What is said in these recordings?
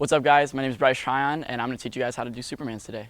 What's up guys, my name is Bryce Tryon and I'm going to teach you guys how to do Supermans today.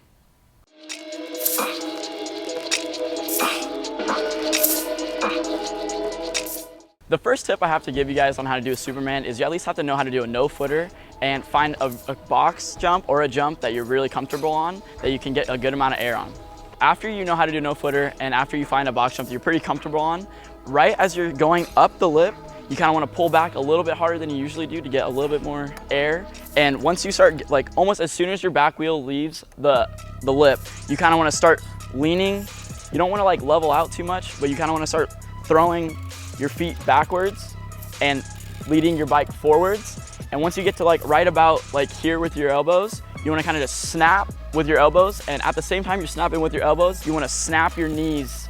The first tip I have to give you guys on how to do a Superman is you at least have to know how to do a no-footer and find a box jump or a jump that you're really comfortable on that you can get a good amount of air on. After you know how to do no-footer and after you find a box jump that you're pretty comfortable on, right as you're going up the lip, you kind of want to pull back a little bit harder than you usually do to get a little bit more air. And once you start, like almost as soon as your back wheel leaves the lip, you kind of want to start leaning. You don't want to like level out too much, but you kind of want to start throwing your feet backwards and leading your bike forwards. And once you get to like right about like here with your elbows, you want to kind of just snap with your elbows. And at the same time you're snapping with your elbows, you want to snap your knees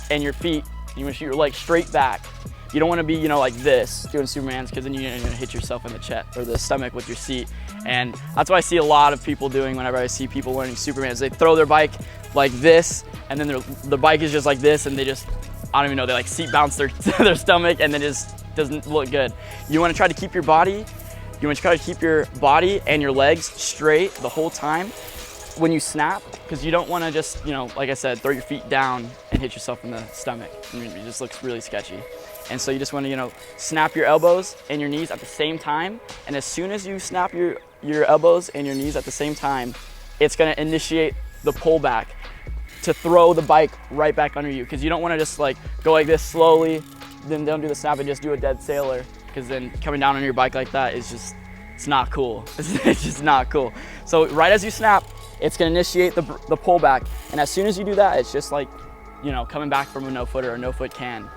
and your feet. You want to shoot your legs straight back. You don't want to be, you know, like this doing Supermans, because then you're going to hit yourself in the chest or the stomach with your seat. And that's what I see a lot of people doing whenever I see people learning Supermans. They throw their bike like this, and then the bike is just like this, and they just, I don't even know, they like seat bounce their stomach, and then it just doesn't look good. You want to try to keep your body, and your legs straight the whole time when you snap, because you don't want to just, you know, like I said, throw your feet down and hit yourself in the stomach. I mean, it just looks really sketchy. And so you just want to, you know, snap your elbows and your knees at the same time. And as soon as you snap your elbows and your knees at the same time, it's going to initiate the pullback to throw the bike right back under you. Because you don't want to just like go like this slowly, then don't do the snap and just do a dead sailor. Because then coming down on your bike like that is just, it's not cool. It's just not cool. So right as you snap, it's going to initiate the pullback. And as soon as you do that, it's just like, you know, coming back from a no-footer or no-foot can.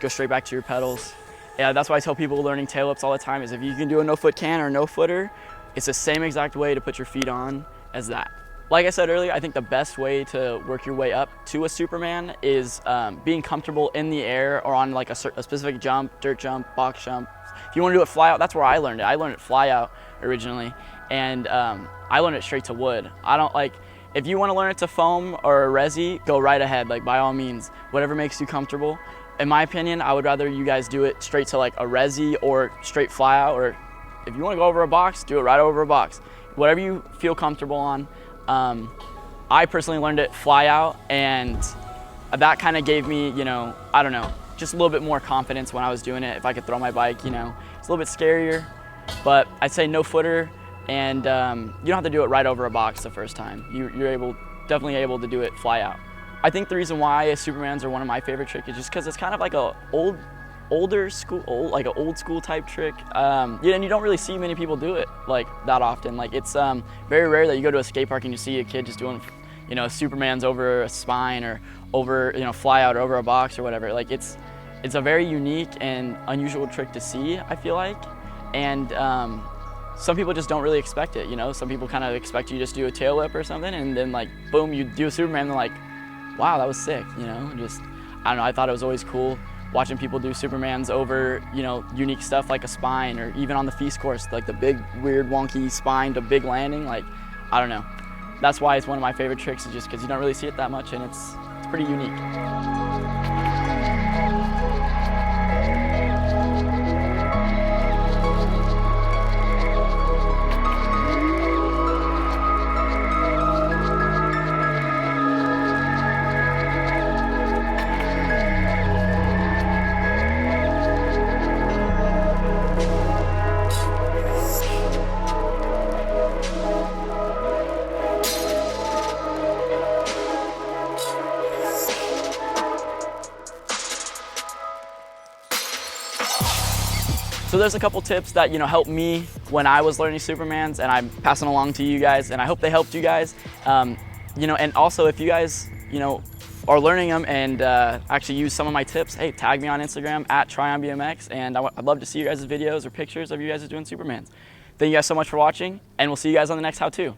Go straight back to your pedals. Yeah, that's why I tell people learning tail whips all the time is if you can do a no-foot can or no-footer, it's the same exact way to put your feet on as that. Like I said earlier, I think the best way to work your way up to a Superman is being comfortable in the air or on like a specific jump, dirt jump, box jump. If you want to do it fly out, that's where I learned it. I learned it fly out originally, and I learned it straight to wood. I don't like, if you want to learn it to foam or a resi, go right ahead, like by all means, whatever makes you comfortable. In my opinion, I would rather you guys do it straight to like a resi or straight fly out, or if you want to go over a box, do it right over a box. Whatever you feel comfortable on. I personally learned it fly out, and that kind of gave me, you know, I don't know, just a little bit more confidence when I was doing it. If I could throw my bike, you know, it's a little bit scarier, but I'd say no footer, and you don't have to do it right over a box the first time. You're definitely able to do it fly out. I think the reason why Supermans are one of my favorite tricks is just because it's kind of like a old school type trick. Yeah, and you don't really see many people do it like that often. Like it's very rare that you go to a skate park and you see a kid just doing, you know, Supermans over a spine or over, you know, fly out or over a box or whatever. Like it's a very unique and unusual trick to see, I feel like, and some people just don't really expect it. You know, some people kind of expect you to just do a tail whip or something, and then like boom, you do a Superman, and they're like, wow, that was sick, you know. Just, I don't know, I thought it was always cool watching people do Supermans over, you know, unique stuff like a spine, or even on the feast course, like the big, weird, wonky spine to big landing. Like, I don't know. That's why it's one of my favorite tricks, is just because you don't really see it that much, and it's pretty unique. So there's a couple tips that, you know, helped me when I was learning Supermans, and I'm passing along to you guys, and I hope they helped you guys. You know, and also if you guys, you know, are learning them and actually use some of my tips, hey, tag me on Instagram @TryonBMX, and I'd love to see you guys' videos or pictures of you guys doing Supermans. Thank you guys so much for watching, and we'll see you guys on the next how-to.